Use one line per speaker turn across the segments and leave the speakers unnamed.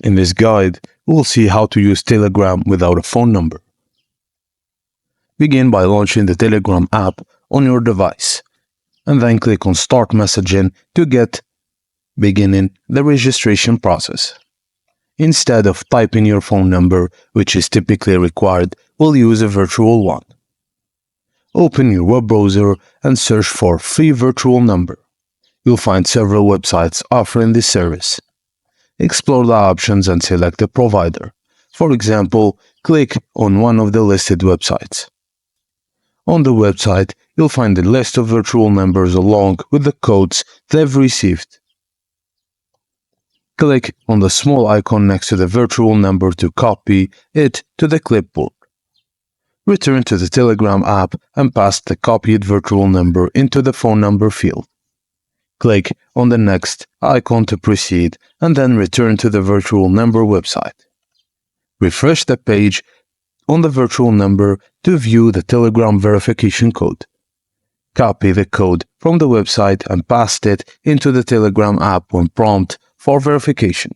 In this guide, we will see how to use Telegram without a phone number. Begin by launching the Telegram app on your device, and then click on Start Messaging to get beginning the registration process. Instead of typing your phone number, which is typically required, we'll use a virtual one. Open your web browser and search for free virtual number. You'll find several websites offering this service. Explore the options and select a provider. For example, click on one of the listed websites. On the website, you'll find a list of virtual numbers along with the codes they've received. Click on the small icon next to the virtual number to copy it to the clipboard. Return to the Telegram app and paste the copied virtual number into the phone number field. Click on the next icon to proceed and then return to the virtual number website. Refresh the page on the virtual number to view the Telegram verification code. Copy the code from the website and paste it into the Telegram app when prompted for verification.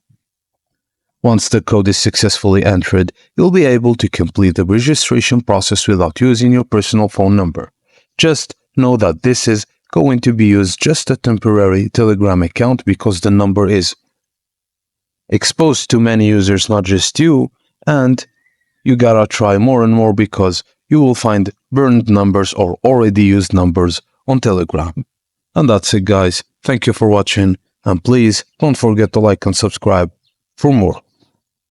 Once the code is successfully entered, you'll be able to complete the registration process without using your personal phone number. Just know that this is going to be used just a temporary Telegram account because the number is exposed to many users, not just you, and you gotta try more and more because you will find burned numbers or already used numbers on Telegram. And that's it, guys. Thank you for watching, and please don't forget to like and subscribe for more.